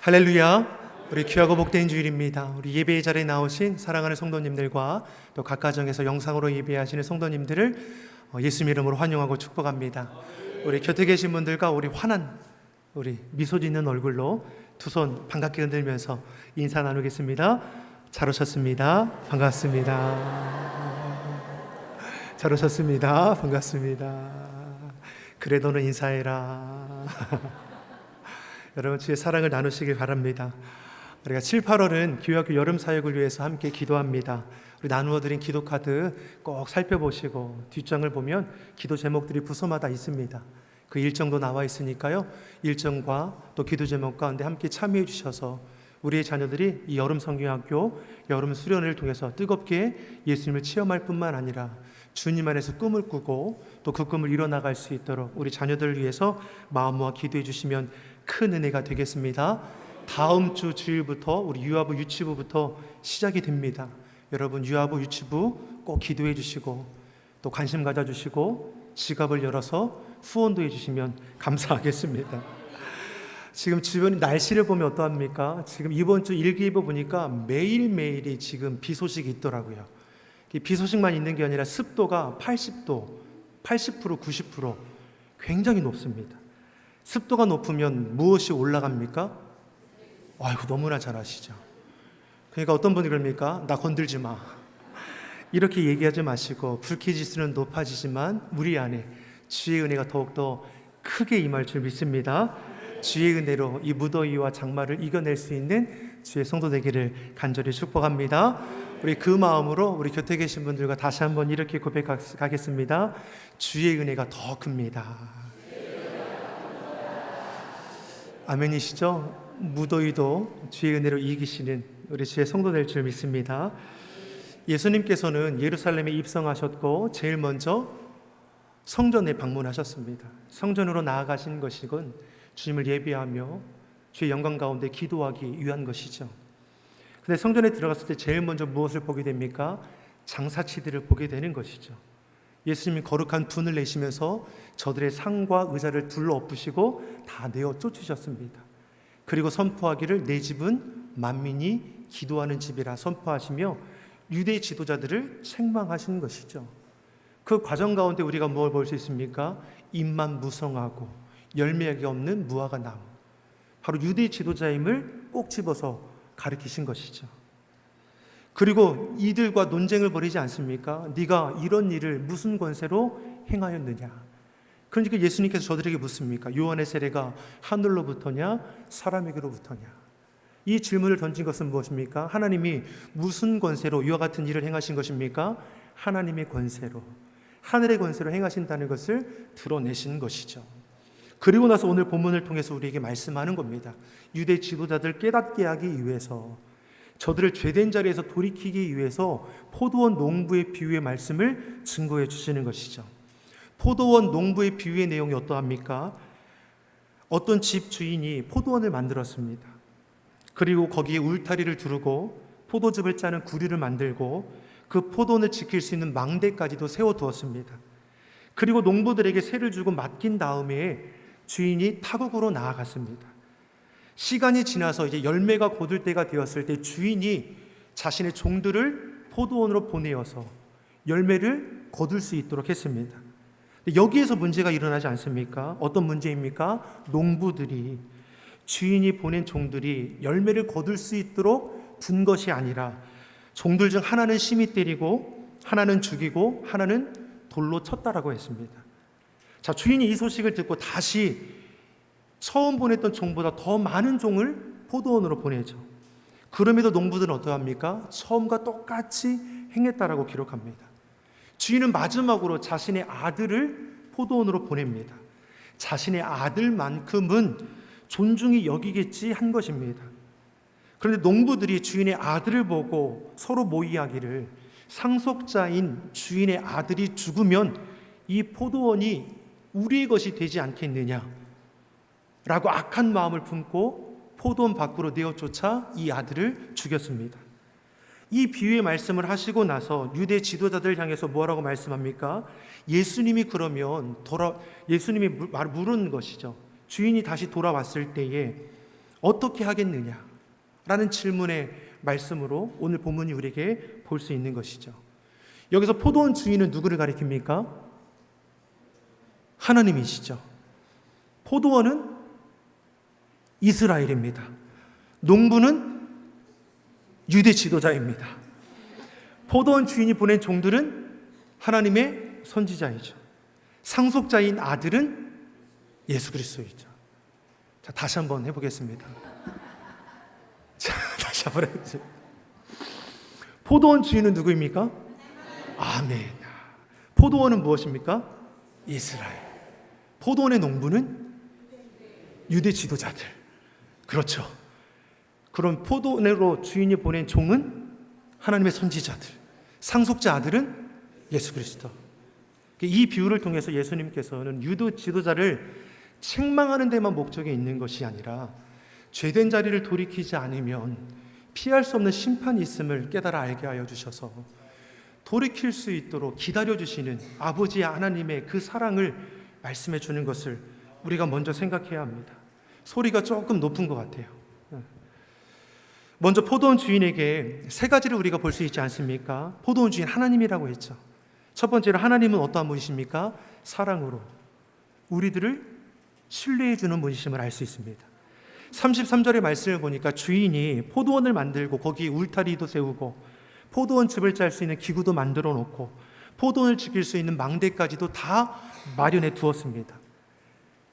할렐루야. 우리 귀하고 복된 주일입니다. 우리 예배의 자리에 나오신 사랑하는 성도님들과 또 각 가정에서 영상으로 예배하시는 성도님들을 예수 이름으로 환영하고 축복합니다. 우리 곁에 계신 분들과 우리 환한 우리 미소 짓는 얼굴로 두 손 반갑게 흔들면서 인사 나누겠습니다. 잘 오셨습니다. 반갑습니다. 잘 오셨습니다. 반갑습니다. 그래 너는 인사해라. 여러분 주의 사랑을 나누시길 바랍니다. 우리가 7, 8월은 교회학교 여름 사역을 위해서 함께 기도합니다. 우리 나누어 드린 기도 카드 꼭 살펴보시고 뒷장을 보면 기도 제목들이 부서마다 있습니다. 그 일정도 나와 있으니까요. 일정과 또 기도 제목 가운데 함께 참여해 주셔서 우리의 자녀들이 이 여름 성경학교 여름 수련회를 통해서 뜨겁게 예수님을 체험할 뿐만 아니라 주님 안에서 꿈을 꾸고 또 그 꿈을 이뤄나갈 수 있도록 우리 자녀들을 위해서 마음 모아 기도해 주시면 큰 은혜가 되겠습니다. 다음 주 주일부터 우리 유아부 유치부부터 시작이 됩니다. 여러분 유아부 유치부 꼭 기도해 주시고 또 관심 가져주시고 지갑을 열어서 후원도 해주시면 감사하겠습니다. 지금 주변 날씨를 보면 어떠합니까? 지금 이번 주 일기예보 보니까 매일매일이 지금 비 소식이 있더라고요. 비 소식만 있는 게 아니라 습도가 80도, 80%, 90% 굉장히 높습니다. 습도가 높으면 무엇이 올라갑니까? 아이고 너무나 잘 아시죠. 그러니까 어떤 분이 그럽니까? 나 건들지 마. 이렇게 얘기하지 마시고 불쾌지수는 높아지지만 우리 안에 주의 은혜가 더욱더 크게 임할 줄 믿습니다. 주의 은혜로 이 무더위와 장마를 이겨낼 수 있는 주의 성도 되기를 간절히 축복합니다. 우리 그 마음으로 우리 곁에 계신 분들과 다시 한번 이렇게 고백하겠습니다. 주의 은혜가 더 큽니다. 아멘이시죠? 무더위도 주의 은혜로 이기시는 우리 주의 성도 될 줄 믿습니다. 예수님께서는 예루살렘에 입성하셨고 제일 먼저 성전에 방문하셨습니다. 성전으로 나아가신 것이건 주님을 예배하며 주의 영광 가운데 기도하기 위한 것이죠. 근데 성전에 들어갔을 때 제일 먼저 무엇을 보게 됩니까? 장사치들을 보게 되는 것이죠. 예수님이 거룩한 분을 내시면서 저들의 상과 의자를 둘러 엎으시고 다 내어 쫓으셨습니다. 그리고 선포하기를 내 집은 만민이 기도하는 집이라 선포하시며 유대 지도자들을 책망하신 것이죠. 그 과정 가운데 우리가 무엇을 볼 수 있습니까? 잎만 무성하고 열매가 없는 무화과 나무, 바로 유대 지도자임을 꼭 집어서 가르치신 것이죠. 그리고 이들과 논쟁을 벌이지 않습니까? 네가 이런 일을 무슨 권세로 행하였느냐. 그러니까 예수님께서 저들에게 묻습니까? 요한의 세례가 하늘로부터냐 사람에게로부터냐. 이 질문을 던진 것은 무엇입니까? 하나님이 무슨 권세로 이와 같은 일을 행하신 것입니까? 하나님의 권세로, 하늘의 권세로 행하신다는 것을 드러내신 것이죠. 그리고 나서 오늘 본문을 통해서 우리에게 말씀하는 겁니다. 유대 지도자들 깨닫게 하기 위해서, 저들을 죄된 자리에서 돌이키기 위해서 포도원 농부의 비유의 말씀을 증거해 주시는 것이죠. 포도원 농부의 비유의 내용이 어떠합니까? 어떤 집 주인이 포도원을 만들었습니다. 그리고 거기에 울타리를 두르고 포도즙을 짜는 구류를 만들고 그 포도원을 지킬 수 있는 망대까지도 세워두었습니다. 그리고 농부들에게 세를 주고 맡긴 다음에 주인이 타국으로 나아갔습니다. 시간이 지나서 이제 열매가 거둘 때가 되었을 때 주인이 자신의 종들을 포도원으로 보내어서 열매를 거둘 수 있도록 했습니다. 여기에서 문제가 일어나지 않습니까? 어떤 문제입니까? 농부들이, 주인이 보낸 종들이 열매를 거둘 수 있도록 둔 것이 아니라 종들 중 하나는 심히 때리고 하나는 죽이고 하나는 돌로 쳤다라고 했습니다. 자, 주인이 이 소식을 듣고 다시 처음 보냈던 종보다 더 많은 종을 포도원으로 보내죠. 그럼에도 농부들은 어떠합니까? 처음과 똑같이 행했다라고 기록합니다. 주인은 마지막으로 자신의 아들을 포도원으로 보냅니다. 자신의 아들만큼은 존중이 여기겠지 한 것입니다. 그런데 농부들이 주인의 아들을 보고 서로 모의하기를 상속자인 주인의 아들이 죽으면 이 포도원이 우리의 것이 되지 않겠느냐 라고 악한 마음을 품고 포도원 밖으로 내어쫓아 이 아들을 죽였습니다. 이 비유의 말씀을 하시고 나서 유대 지도자들 향해서 뭐라고 말씀합니까? 예수님이 그러면 예수님이 물은 것이죠. 주인이 다시 돌아왔을 때에 어떻게 하겠느냐? 라는 질문의 말씀으로 오늘 본문이 우리에게 볼 수 있는 것이죠. 여기서 포도원 주인은 누구를 가리킵니까? 하나님이시죠. 포도원은 이스라엘입니다. 농부는 유대 지도자입니다. 포도원 주인이 보낸 종들은 하나님의 선지자이죠. 상속자인 아들은 예수 그리스도이죠. 자, 다시 한번 해보겠습니다. 자, 다시 한번 해보겠습니다. 포도원 주인은 누구입니까? 아멘. 포도원은 무엇입니까? 이스라엘. 포도원의 농부는 유대 지도자들. 그렇죠. 그럼 포도원으로 주인이 보낸 종은 하나님의 선지자들, 상속자 아들은 예수 그리스도. 이 비유를 통해서 예수님께서는 유대 지도자를 책망하는 데만 목적이 있는 것이 아니라 죄된 자리를 돌이키지 않으면 피할 수 없는 심판이 있음을 깨달아 알게 하여 주셔서 돌이킬 수 있도록 기다려주시는 아버지 하나님의 그 사랑을 말씀해 주는 것을 우리가 먼저 생각해야 합니다. 소리가 조금 높은 것 같아요. 먼저 포도원 주인에게 세 가지를 우리가 볼 수 있지 않습니까? 포도원 주인 하나님이라고 했죠. 첫 번째로 하나님은 어떠한 분이십니까? 사랑으로 우리들을 신뢰해 주는 분이심을 알 수 있습니다. 33절의 말씀을 보니까 주인이 포도원을 만들고 거기에 울타리도 세우고 포도원 즙을 짤 수 있는 기구도 만들어 놓고 포도원을 지킬 수 있는 망대까지도 다 마련해 두었습니다.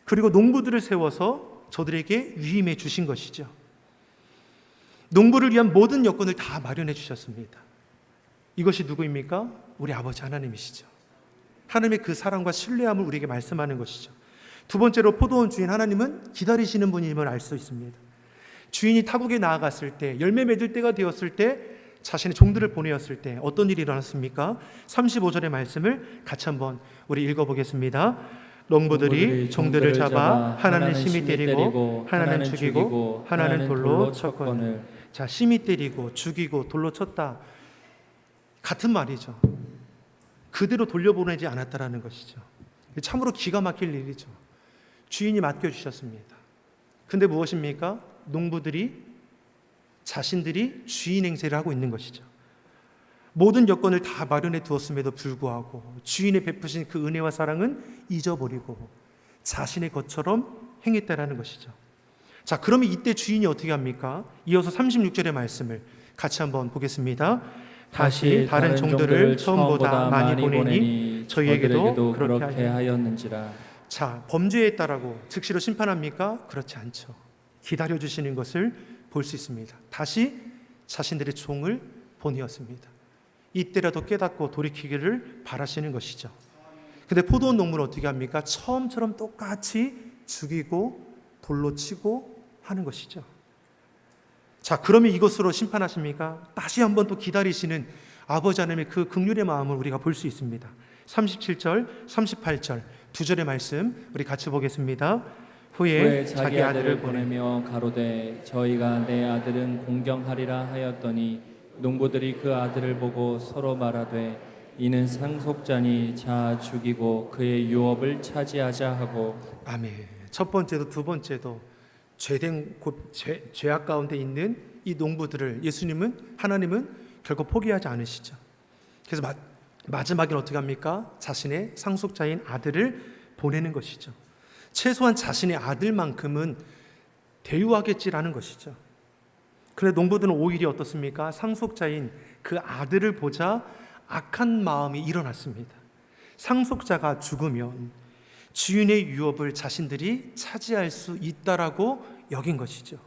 그리고 농부들을 세워서 저들에게 위임해 주신 것이죠. 농부를 위한 모든 여건을 다 마련해 주셨습니다. 이것이 누구입니까? 우리 아버지 하나님이시죠. 하나님의 그 사랑과 신뢰함을 우리에게 말씀하는 것이죠. 두 번째로 포도원 주인 하나님은 기다리시는 분임을 알 수 있습니다. 주인이 타국에 나아갔을 때, 열매 맺을 때가 되었을 때 자신의 종들을 보내었을 때 어떤 일이 일어났습니까? 35절의 말씀을 같이 한번 우리 읽어보겠습니다. 농부들이 종들을 잡아 하나는 심히 때리고 하나는 죽이고 하나는 돌로 쳤거늘. 자, 심히 때리고 죽이고 돌로 쳤다. 같은 말이죠. 그대로 돌려보내지 않았다라는 것이죠. 참으로 기가 막힐 일이죠. 주인이 맡겨주셨습니다. 근데 무엇입니까? 농부들이 자신들이 주인 행세를 하고 있는 것이죠. 모든 여건을 다 마련해 두었음에도 불구하고 주인의 베푸신 그 은혜와 사랑은 잊어버리고 자신의 것처럼 행했다라는 것이죠. 자, 그러면 이때 주인이 어떻게 합니까? 이어서 36절의 말씀을 같이 한번 보겠습니다. 다시 다른 종들을 처음보다 많이 보내니 저희에게도 그렇게 하였는지라. 자, 범죄했다라고 즉시로 심판합니까? 그렇지 않죠. 기다려주시는 것을 볼 수 있습니다. 다시 자신들의 종을 보내었습니다. 이때라도 깨닫고 돌이키기를 바라시는 것이죠. 근데 포도원 농부는 어떻게 합니까? 처음처럼 똑같이 죽이고 돌로 치고 하는 것이죠. 자, 그러면 이것으로 심판하십니까? 다시 한번 또 기다리시는 아버지 하나님의 그 긍휼의 마음을 우리가 볼 수 있습니다. 37절, 38절 두 절의 말씀 우리 같이 보겠습니다. 후에 자기 아들을 보내며 가로되 저희가 내 아들은 공경하리라 하였더니 농부들이 그 아들을 보고 서로 말하되 이는 상속자니 자 죽이고 그의 유업을 차지하자 하고. 아멘. 첫 번째도 두 번째도 죄된 죄악 가운데 있는 이 농부들을 하나님은 결코 포기하지 않으시죠. 그래서 마지막에는 어떻게 합니까? 자신의 상속자인 아들을 보내는 것이죠. 최소한 자신의 아들만큼은 대우하겠지라는 것이죠. 그런데 농부들은 오히려 어떻습니까? 상속자인 그 아들을 보자 악한 마음이 일어났습니다. 상속자가 죽으면 주인의 유업을 자신들이 차지할 수 있다라고 여긴 것이죠.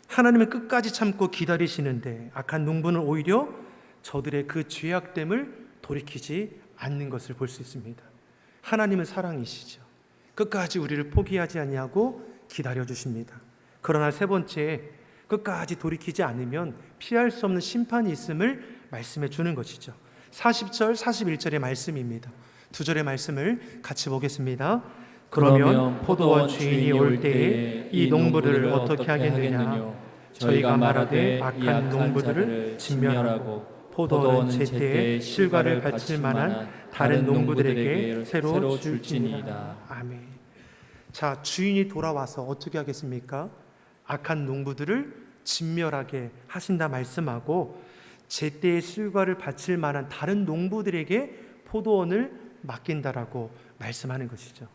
하나님은 끝까지 참고 기다리시는데 악한 농부는 오히려 저들의 그 죄악됨을 돌이키지 않는 것을 볼 수 있습니다. 하나님은 사랑이시죠. 끝까지 우리를 포기하지 아니하고 기다려주십니다. 그러나 세 번째, 끝까지 돌이키지 않으면 피할 수 없는 심판이 있음을 말씀해 주는 것이죠. 40절, 41절의 말씀입니다. 두 절의 말씀을 같이 보겠습니다. 그러면 포도원 주인이 올 때에 이 농부들을 어떻게 하겠느냐? 저희가 말하되 악한 농부들을 진멸하고 포도원은 제때 실과를 바칠 만한 다른 농부들에게 새로 줄지니이다. 아멘. 자, 주인이 돌아와서 어떻게 하겠습니까? 악한 농부들을 진멸하게 하신다 말씀하고 제때의 실과를 바칠 만한 다른 농부들에게 포도원을 맡긴다라고 말씀하는 것이죠.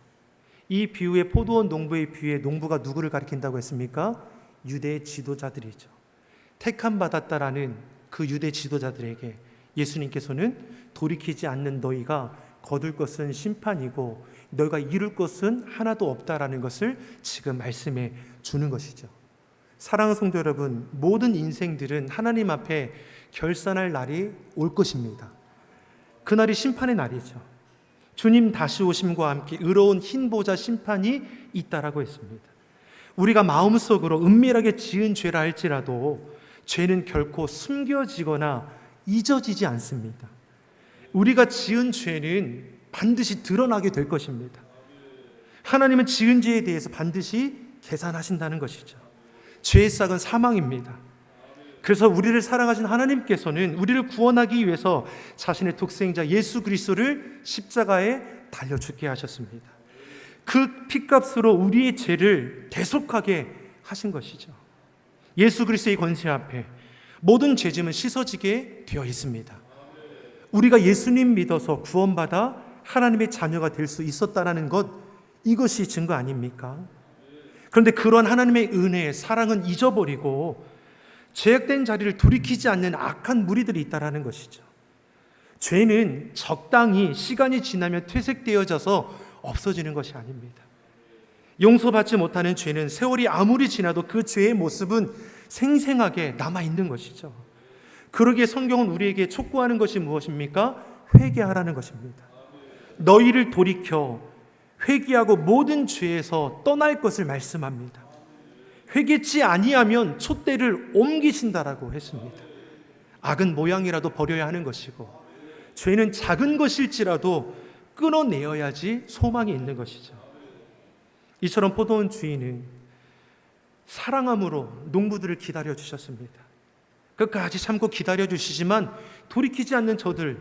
이 비유의 포도원 농부의 비유의 농부가 누구를 가리킨다고 했습니까? 유대 지도자들이죠. 택함 받았다라는 그 유대 지도자들에게 예수님께서는 돌이키지 않는 너희가 거둘 것은 심판이고 너희가 이룰 것은 하나도 없다라는 것을 지금 말씀해 주는 것이죠. 사랑하는 성도 여러분, 모든 인생들은 하나님 앞에 결산할 날이 올 것입니다. 그날이 심판의 날이죠. 주님 다시 오심과 함께 의로운 흰 보좌 심판이 있다라고 했습니다. 우리가 마음속으로 은밀하게 지은 죄라 할지라도 죄는 결코 숨겨지거나 잊어지지 않습니다. 우리가 지은 죄는 반드시 드러나게 될 것입니다. 하나님은 지은 죄에 대해서 반드시 계산하신다는 것이죠. 죄의 싹은 사망입니다. 그래서 우리를 사랑하신 하나님께서는 우리를 구원하기 위해서 자신의 독생자 예수 그리스도를 십자가에 달려 죽게 하셨습니다. 그 피값으로 우리의 죄를 대속하게 하신 것이죠. 예수 그리스도의 권세 앞에 모든 죄짐은 씻어지게 되어 있습니다. 우리가 예수님 믿어서 구원받아 하나님의 자녀가 될 수 있었다는 것, 이것이 증거 아닙니까? 그런데 그런 하나님의 은혜의 사랑은 잊어버리고 죄악된 자리를 돌이키지 않는 악한 무리들이 있다는 것이죠. 죄는 적당히 시간이 지나면 퇴색되어져서 없어지는 것이 아닙니다. 용서받지 못하는 죄는 세월이 아무리 지나도 그 죄의 모습은 생생하게 남아있는 것이죠. 그러기에 성경은 우리에게 촉구하는 것이 무엇입니까? 회개하라는 것입니다. 너희를 돌이켜 회개하고 모든 죄에서 떠날 것을 말씀합니다. 회개치 아니하면 촛대를 옮기신다라고 했습니다. 악은 모양이라도 버려야 하는 것이고 죄는 작은 것일지라도 끊어내어야지 소망이 있는 것이죠. 이처럼 포도원 주인은 사랑함으로 농부들을 기다려 주셨습니다. 끝까지 참고 기다려 주시지만 돌이키지 않는 저들,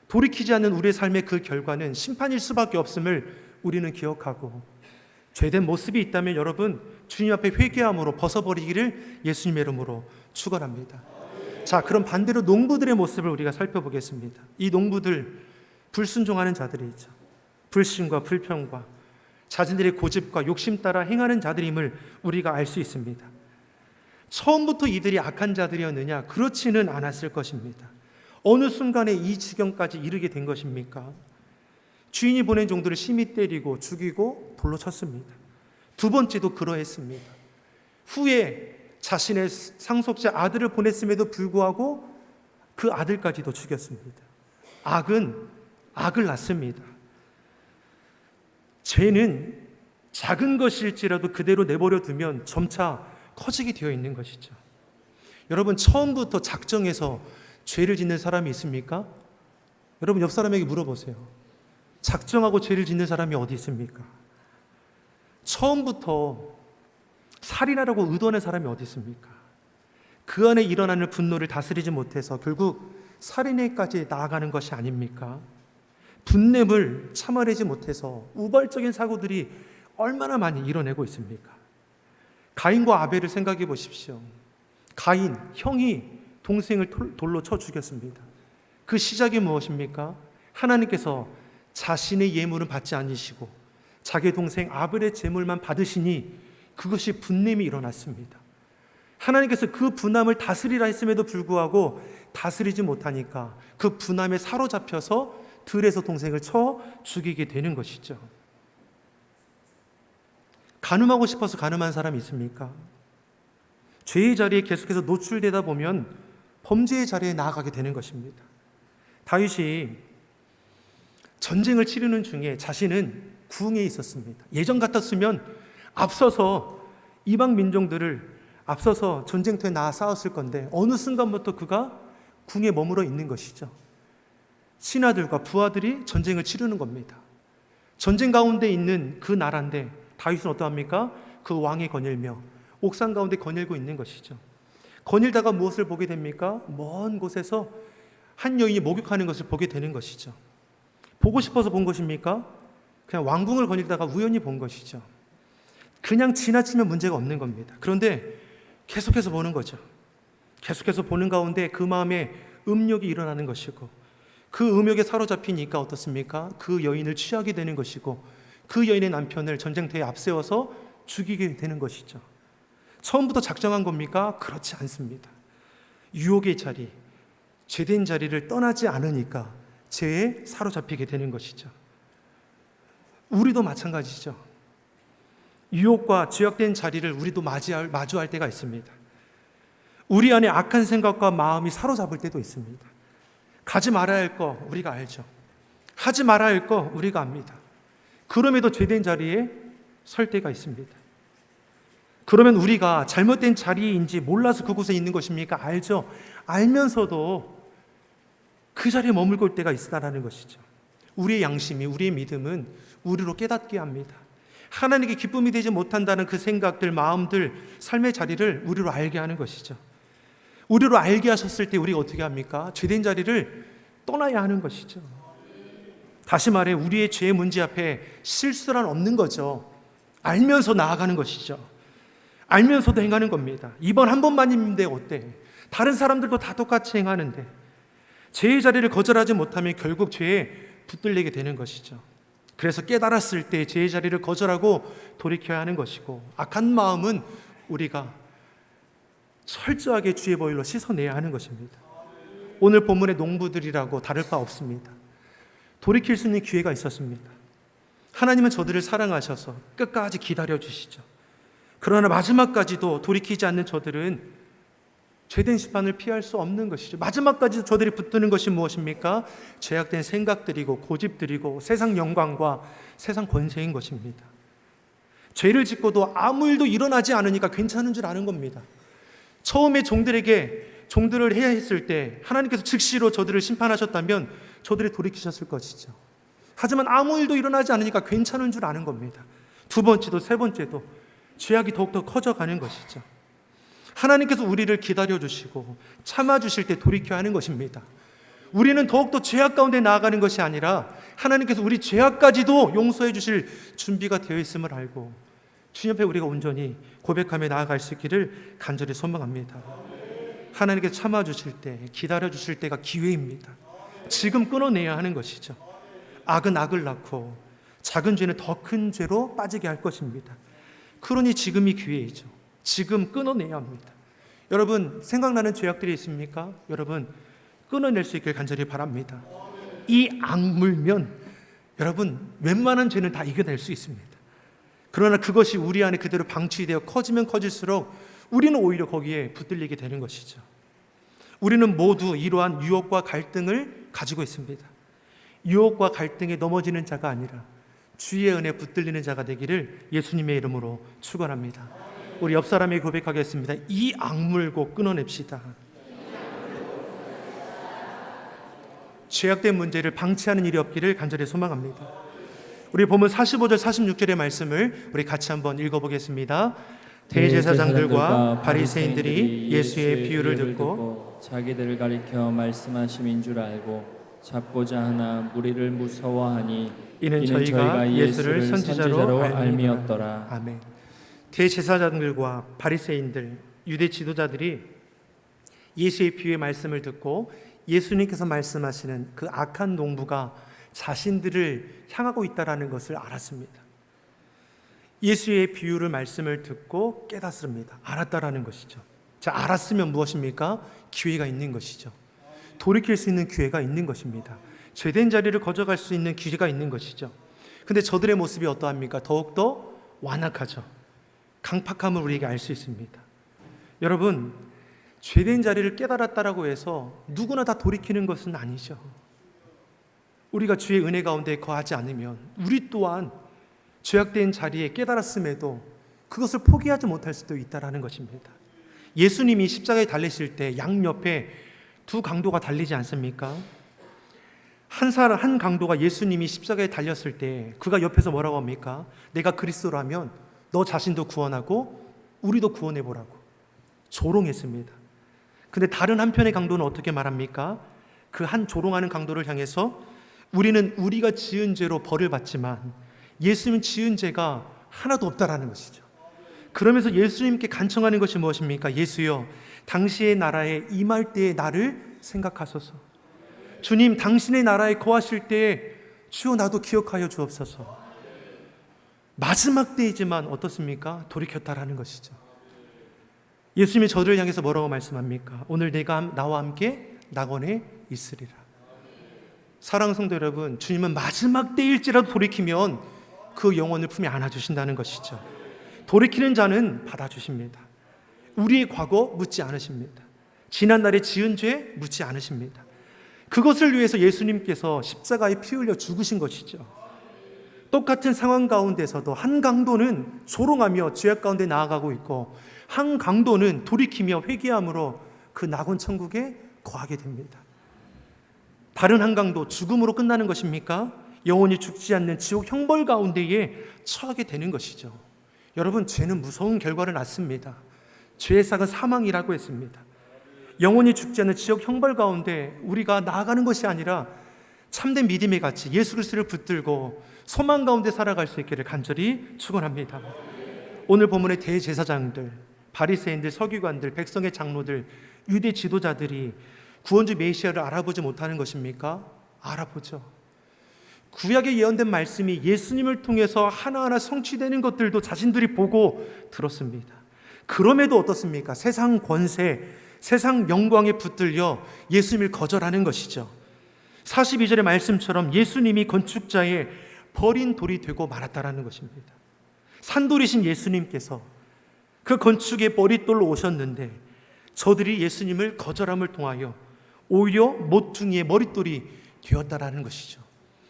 돌이키지 않는 우리의 삶의 그 결과는 심판일 수밖에 없음을 우리는 기억하고 죄된 모습이 있다면 여러분 주님 앞에 회개함으로 벗어버리기를 예수님의 이름으로 축원합니다. 자, 그럼 반대로 농부들의 모습을 우리가 살펴보겠습니다. 이 농부들 불순종하는 자들이죠. 불신과 불평과 자신들의 고집과 욕심 따라 행하는 자들임을 우리가 알 수 있습니다. 처음부터 이들이 악한 자들이었느냐? 그렇지는 않았을 것입니다. 어느 순간에 이 지경까지 이르게 된 것입니까? 주인이 보낸 종들을 심히 때리고 죽이고 돌로 쳤습니다. 두 번째도 그러했습니다. 후에 자신의 상속자 아들을 보냈음에도 불구하고 그 아들까지도 죽였습니다. 악은 악을 낳습니다. 죄는 작은 것일지라도 그대로 내버려 두면 점차 커지게 되어 있는 것이죠. 여러분, 처음부터 작정해서 죄를 짓는 사람이 있습니까? 여러분, 옆 사람에게 물어보세요. 작정하고 죄를 짓는 사람이 어디 있습니까? 처음부터 살인하려고 의도하는 사람이 어디 있습니까? 그 안에 일어나는 분노를 다스리지 못해서 결국 살인에까지 나아가는 것이 아닙니까? 분냄을 참아내지 못해서 우발적인 사고들이 얼마나 많이 일어나고 있습니까? 가인과 아벨을 생각해 보십시오. 가인, 형이 동생을 돌로 쳐 죽였습니다. 그 시작이 무엇입니까? 하나님께서 자신의 예물은 받지 않으시고 자기 동생 아벨의 제물만 받으시니 그것이 분냄이 일어났습니다. 하나님께서 그 분함을 다스리라 했음에도 불구하고 다스리지 못하니까 그 분함에 사로잡혀서 들에서 동생을 쳐 죽이게 되는 것이죠. 간음하고 싶어서 간음한 사람이 있습니까? 죄의 자리에 계속해서 노출되다 보면 범죄의 자리에 나아가게 되는 것입니다. 다윗이 전쟁을 치르는 중에 자신은 궁에 있었습니다. 예전 같았으면 앞서서 이방 민족들을 앞서서 전쟁터에 나아 싸웠을 건데 어느 순간부터 그가 궁에 머물러 있는 것이죠. 신하들과 부하들이 전쟁을 치르는 겁니다. 전쟁 가운데 있는 그 나라인데 다윗은 어떠합니까? 그 왕에 거닐며 옥상 가운데 거닐고 있는 것이죠. 거닐다가 무엇을 보게 됩니까? 먼 곳에서 한 여인이 목욕하는 것을 보게 되는 것이죠. 보고 싶어서 본 것입니까? 그냥 왕궁을 거닐다가 우연히 본 것이죠. 그냥 지나치면 문제가 없는 겁니다. 그런데 계속해서 보는 거죠. 계속해서 보는 가운데 그 마음에 음욕이 일어나는 것이고, 그 음욕에 사로잡히니까 어떻습니까? 그 여인을 취하게 되는 것이고, 그 여인의 남편을 전쟁터에 앞세워서 죽이게 되는 것이죠. 처음부터 작정한 겁니까? 그렇지 않습니다. 유혹의 자리, 죄된 자리를 떠나지 않으니까 죄에 사로잡히게 되는 것이죠. 우리도 마찬가지죠. 유혹과 죄악된 자리를 우리도 마주할 때가 있습니다. 우리 안에 악한 생각과 마음이 사로잡을 때도 있습니다. 가지 말아야 할 거 우리가 알죠. 하지 말아야 할 거 우리가 압니다. 그럼에도 죄된 자리에 설 때가 있습니다. 그러면 우리가 잘못된 자리인지 몰라서 그곳에 있는 것입니까? 알죠. 알면서도 그 자리에 머물고 올 때가 있다는 것이죠. 우리의 양심이, 우리의 믿음은 우리로 깨닫게 합니다. 하나님께 기쁨이 되지 못한다는 그 생각들, 마음들, 삶의 자리를 우리로 알게 하는 것이죠. 우리로 알게 하셨을 때 우리가 어떻게 합니까? 죄된 자리를 떠나야 하는 것이죠. 다시 말해 우리의 죄의 문제 앞에 실수란 없는 거죠. 알면서 나아가는 것이죠. 알면서도 행하는 겁니다. 이번 한 번만인데 어때? 다른 사람들도 다 똑같이 행하는데 죄의 자리를 거절하지 못하면 결국 죄에 붙들리게 되는 것이죠. 그래서 깨달았을 때 죄의 자리를 거절하고 돌이켜야 하는 것이고, 악한 마음은 우리가 철저하게 주의 보혈로 씻어내야 하는 것입니다. 오늘 본문의 농부들이라고 다를 바 없습니다. 돌이킬 수 있는 기회가 있었습니다. 하나님은 저들을 사랑하셔서 끝까지 기다려주시죠. 그러나 마지막까지도 돌이키지 않는 저들은 죄된 심판을 피할 수 없는 것이죠. 마지막까지 저들이 붙드는 것이 무엇입니까? 죄악된 생각들이고 고집들이고 세상 영광과 세상 권세인 것입니다. 죄를 짓고도 아무 일도 일어나지 않으니까 괜찮은 줄 아는 겁니다. 처음에 종들을 해야 했을 때 하나님께서 즉시로 저들을 심판하셨다면 저들이 돌이키셨을 것이죠. 하지만 아무 일도 일어나지 않으니까 괜찮은 줄 아는 겁니다. 두 번째도 세 번째도 죄악이 더욱더 커져가는 것이죠. 하나님께서 우리를 기다려주시고 참아주실 때 돌이켜야 하는 것입니다. 우리는 더욱더 죄악 가운데 나아가는 것이 아니라 하나님께서 우리 죄악까지도 용서해 주실 준비가 되어 있음을 알고 주님 앞에 우리가 온전히 고백하며 나아갈 수 있기를 간절히 소망합니다. 하나님께서 참아주실 때, 기다려주실 때가 기회입니다. 지금 끊어내야 하는 것이죠. 악은 악을 낳고 작은 죄는 더 큰 죄로 빠지게 할 것입니다. 그러니 지금이 기회이죠. 지금 끊어내야 합니다. 여러분, 생각나는 죄악들이 있습니까? 여러분, 끊어낼 수 있길 간절히 바랍니다. 이 악물면 여러분 웬만한 죄는 다 이겨낼 수 있습니다. 그러나 그것이 우리 안에 그대로 방치되어 커지면 커질수록 우리는 오히려 거기에 붙들리게 되는 것이죠. 우리는 모두 이러한 유혹과 갈등을 가지고 있습니다. 유혹과 갈등에 넘어지는 자가 아니라 주의 은혜에 붙들리는 자가 되기를 예수님의 이름으로 축원합니다. 우리 옆 사람에게 고백하겠습니다. 이 악물고 끊어냅시다. 죄악된 문제를 방치하는 일이 없기를 간절히 소망합니다. 우리 본문 45절 46절의 말씀을 우리 같이 한번 읽어보겠습니다. 대제사장들과 바리새인들이 예수의 비유를 듣고 자기들을 가리켜 말씀하심인 줄 알고 잡고자 하나 무리를 무서워하니 이는 저희가 예수를 선지자로 알미었더라. 아멘. 대제사장들과 바리새인들, 유대 지도자들이 예수의 비유의 말씀을 듣고 예수님께서 말씀하시는 그 악한 농부가 자신들을 향하고 있다는 것을 알았습니다. 예수의 비유를 말씀을 듣고 깨닫습니다. 알았다라는 것이죠. 자, 알았으면 무엇입니까? 기회가 있는 것이죠. 돌이킬 수 있는 기회가 있는 것입니다. 죄된 자리를 거저갈 수 있는 기회가 있는 것이죠. 근데 저들의 모습이 어떠합니까? 더욱더 완악하죠. 강팍함을 우리에게 알 수 있습니다. 여러분, 죄된 자리를 깨달았다라고 해서 누구나 다 돌이키는 것은 아니죠. 우리가 주의 은혜 가운데 거하지 않으면 우리 또한 죄악된 자리에 깨달았음에도 그것을 포기하지 못할 수도 있다는 것입니다. 예수님이 십자가에 달리실 때 양옆에 두 강도가 달리지 않습니까? 한 강도가 예수님이 십자가에 달렸을 때 그가 옆에서 뭐라고 합니까? 내가 그리스도라면 너 자신도 구원하고 우리도 구원해보라고 조롱했습니다. 근데 다른 한편의 강도는 어떻게 말합니까? 그 한 조롱하는 강도를 향해서 우리는 우리가 지은 죄로 벌을 받지만 예수님 지은 죄가 하나도 없다라는 것이죠. 그러면서 예수님께 간청하는 것이 무엇입니까? 예수여, 당시의 나라에 임할 때의 나를 생각하소서. 주님, 당신의 나라에 거하실 때에 주여 나도 기억하여 주옵소서. 마지막 때이지만 어떻습니까? 돌이켰다라는 것이죠. 예수님이 저들을 향해서 뭐라고 말씀합니까? 오늘 내가 나와 함께 낙원에 있으리라. 사랑하는 성도 여러분, 주님은 마지막 때일지라도 돌이키면 그 영혼을 품에 안아주신다는 것이죠. 돌이키는 자는 받아주십니다. 우리의 과거 묻지 않으십니다. 지난날에 지은 죄 묻지 않으십니다. 그것을 위해서 예수님께서 십자가에 피 흘려 죽으신 것이죠. 똑같은 상황 가운데서도 한 강도는 조롱하며 죄악 가운데 나아가고 있고, 한 강도는 돌이키며 회개함으로 그 낙원 천국에 거하게 됩니다. 다른 한 강도 죽음으로 끝나는 것입니까? 영원히 죽지 않는 지옥 형벌 가운데에 처하게 되는 것이죠. 여러분, 죄는 무서운 결과를 낳습니다. 죄의 삭은 사망이라고 했습니다. 영원히 죽지 않는 지옥 형벌 가운데 우리가 나아가는 것이 아니라 참된 믿음의 가치, 예수 그리스도를 붙들고 소망 가운데 살아갈 수 있기를 간절히 축원합니다. 오늘 본문의 대제사장들, 바리새인들, 서기관들, 백성의 장로들, 유대 지도자들이 구원주 메시아를 알아보지 못하는 것입니까? 알아보죠. 구약에 예언된 말씀이 예수님을 통해서 하나하나 성취되는 것들도 자신들이 보고 들었습니다. 그럼에도 어떻습니까? 세상 권세, 세상 영광에 붙들려 예수님을 거절하는 것이죠. 42절의 말씀처럼 예수님이 건축자의 버린 돌이 되고 말았다라는 것입니다. 산돌이신 예수님께서 그 건축의 머릿돌로 오셨는데 저들이 예수님을 거절함을 통하여 오히려 모퉁이의 머릿돌이 되었다라는 것이죠.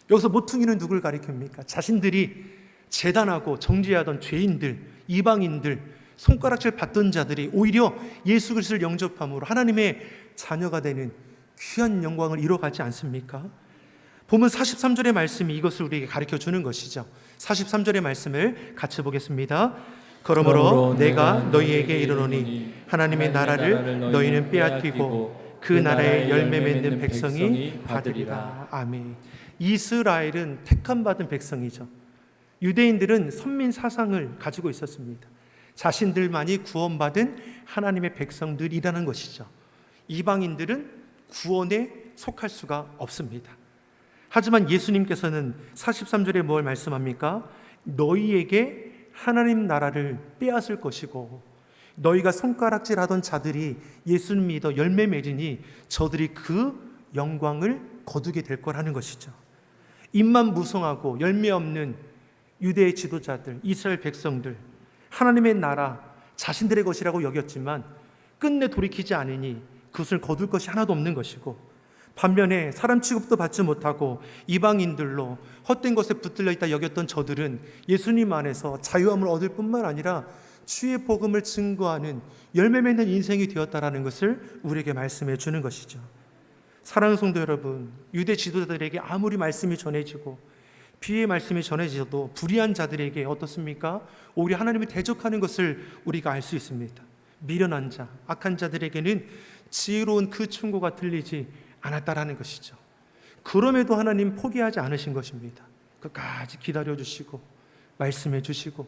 여기서 모퉁이는 누굴 가리킵니까? 자신들이 재단하고 정죄하던 죄인들, 이방인들, 손가락질 받던 자들이 오히려 예수 그리스도를 영접함으로 하나님의 자녀가 되는 귀한 영광을 이뤄가지 않습니까? 보면 43절의 말씀이 이것을 우리에게 가르쳐주는 것이죠. 43절의 말씀을 같이 보겠습니다. 그러므로 내가 너희에게 이르노니 하나님의 나라를 너희는 빼앗기고 그 나라의 열매 맺는 백성이 받으리라. 아멘. 이스라엘은 택함 받은 백성이죠. 유대인들은 선민 사상을 가지고 있었습니다. 자신들만이 구원받은 하나님의 백성들이라는 것이죠. 이방인들은 구원에 속할 수가 없습니다. 하지만 예수님께서는 43절에 뭘 말씀합니까? 너희에게 하나님 나라를 빼앗을 것이고 너희가 손가락질하던 자들이 예수님 믿어 열매 맺으니 저들이 그 영광을 거두게 될 거라는 것이죠. 입만 무성하고 열매 없는 유대의 지도자들, 이스라엘 백성들, 하나님의 나라 자신들의 것이라고 여겼지만 끝내 돌이키지 않으니 그것을 거둘 것이 하나도 없는 것이고, 반면에 사람 취급도 받지 못하고 이방인들로 헛된 것에 붙들려 있다 여겼던 저들은 예수님 안에서 자유함을 얻을 뿐만 아니라 주의 복음을 증거하는 열매 맺는 인생이 되었다라는 것을 우리에게 말씀해 주는 것이죠. 사랑하는 성도 여러분, 유대 지도자들에게 아무리 말씀이 전해지고 비의 말씀이 전해져도 불의한 자들에게 어떻습니까? 오히려 하나님을 대적하는 것을 우리가 알 수 있습니다. 미련한 자, 악한 자들에게는 지혜로운 그 충고가 들리지 않았다라는 것이죠. 그럼에도 하나님 포기하지 않으신 것입니다. 끝까지 기다려주시고 말씀해 주시고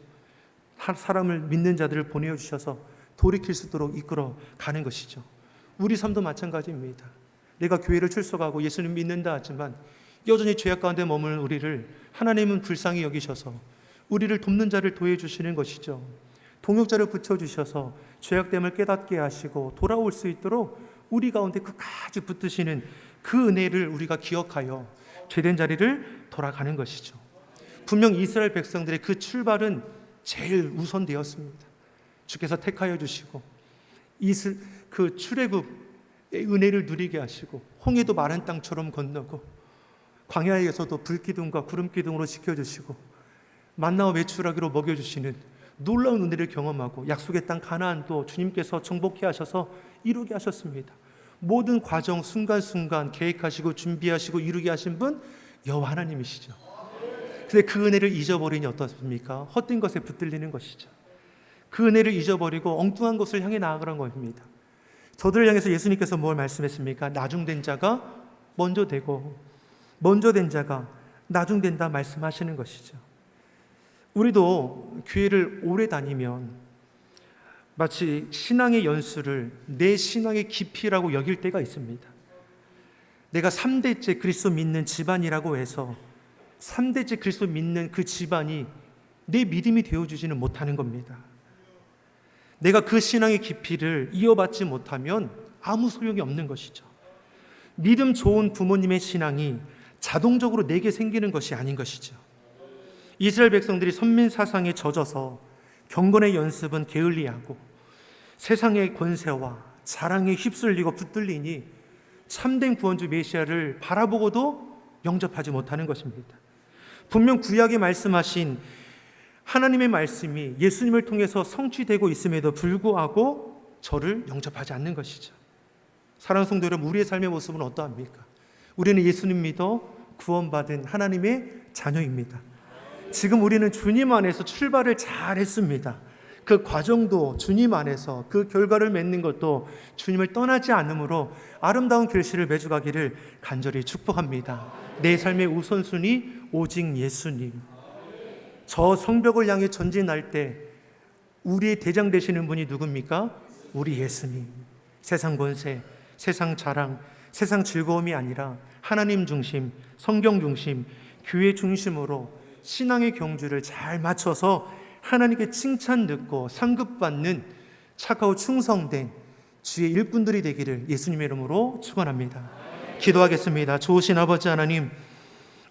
사람을 믿는 자들을 보내주셔서 돌이킬 수 있도록 이끌어 가는 것이죠. 우리 삶도 마찬가지입니다. 내가 교회를 출석하고 예수님 믿는다 하지만 여전히 죄악 가운데 머무는 우리를 하나님은 불쌍히 여기셔서 우리를 돕는 자를 도와주시는 것이죠. 동역자를 붙여주셔서 죄악됨을 깨닫게 하시고 돌아올 수 있도록 우리 가운데 끝까지 붙드시는 그 은혜를 우리가 기억하여 죄된 자리를 돌아가는 것이죠. 분명 이스라엘 백성들의 그 출발은 제일 우선되었습니다. 주께서 택하여 주시고 그 출애굽의 은혜를 누리게 하시고 홍해도 마른 땅처럼 건너고 광야에서도 불기둥과 구름기둥으로 지켜주시고 만나와 메추라기로 먹여주시는 놀라운 은혜를 경험하고 약속의 땅 가나안도 주님께서 정복해 하셔서 이루게 하셨습니다. 모든 과정 순간순간 계획하시고 준비하시고 이루게 하신 분 여호와 하나님이시죠. 근데 그 은혜를 잊어버리니 어떻습니까? 헛된 것에 붙들리는 것이죠. 그 은혜를 잊어버리고 엉뚱한 것을 향해 나아가는 것입니다. 저들을 향해서 예수님께서 뭘 말씀했습니까? 나중된 자가 먼저 되고 먼저 된 자가 나중된다 말씀하시는 것이죠. 우리도 교회를 오래 다니면 마치 신앙의 연수를 내 신앙의 깊이라고 여길 때가 있습니다. 내가 3대째 그리스도 믿는 집안이라고 해서 3대째 그리스도 믿는 그 집안이 내 믿음이 되어주지는 못하는 겁니다. 내가 그 신앙의 깊이를 이어받지 못하면 아무 소용이 없는 것이죠. 믿음 좋은 부모님의 신앙이 자동적으로 내게 생기는 것이 아닌 것이죠. 이스라엘 백성들이 선민 사상에 젖어서 경건의 연습은 게을리하고 세상의 권세와 자랑에 휩쓸리고 붙들리니 참된 구원주 메시아를 바라보고도 영접하지 못하는 것입니다. 분명 구약에 말씀하신 하나님의 말씀이 예수님을 통해서 성취되고 있음에도 불구하고 저를 영접하지 않는 것이죠. 사랑하는 성도 여러분, 우리의 삶의 모습은 어떠합니까? 우리는 예수님 믿어 구원받은 하나님의 자녀입니다. 지금 우리는 주님 안에서 출발을 잘 했습니다. 그 과정도 주님 안에서 그 결과를 맺는 것도 주님을 떠나지 않으므로 아름다운 결실을 맺어가기를 간절히 축복합니다. 내 삶의 우선순위 오직 예수님. 저 성벽을 향해 전진할 때 우리의 대장 되시는 분이 누굽니까? 우리 예수님. 세상 권세, 세상 자랑, 세상 즐거움이 아니라 하나님 중심, 성경 중심, 교회 중심으로 신앙의 경주를 잘 맞춰서 하나님께 칭찬 듣고 상급받는 착하고 충성된 주의 일꾼들이 되기를 예수님의 이름으로 축원합니다. 기도하겠습니다. 좋으신 아버지 하나님,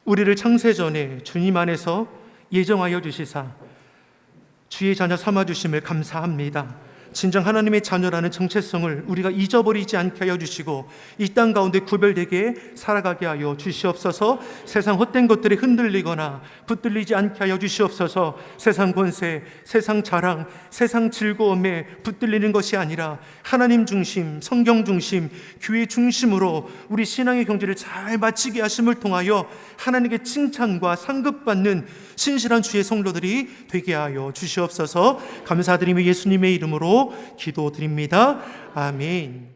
우리를 창세전에 주님 안에서 예정하여 주시사 주의 자녀 삼아주심을 감사합니다. 진정 하나님의 자녀라는 정체성을 우리가 잊어버리지 않게 하여 주시고 이 땅 가운데 구별되게 살아가게 하여 주시옵소서. 세상 헛된 것들에 흔들리거나 붙들리지 않게 하여 주시옵소서. 세상 권세, 세상 자랑, 세상 즐거움에 붙들리는 것이 아니라 하나님 중심, 성경 중심, 교회 중심으로 우리 신앙의 경지를 잘 마치게 하심을 통하여 하나님께 칭찬과 상급받는 신실한 주의 성도들이 되게 하여 주시옵소서. 감사드리며 예수님의 이름으로 기도드립니다. 아멘.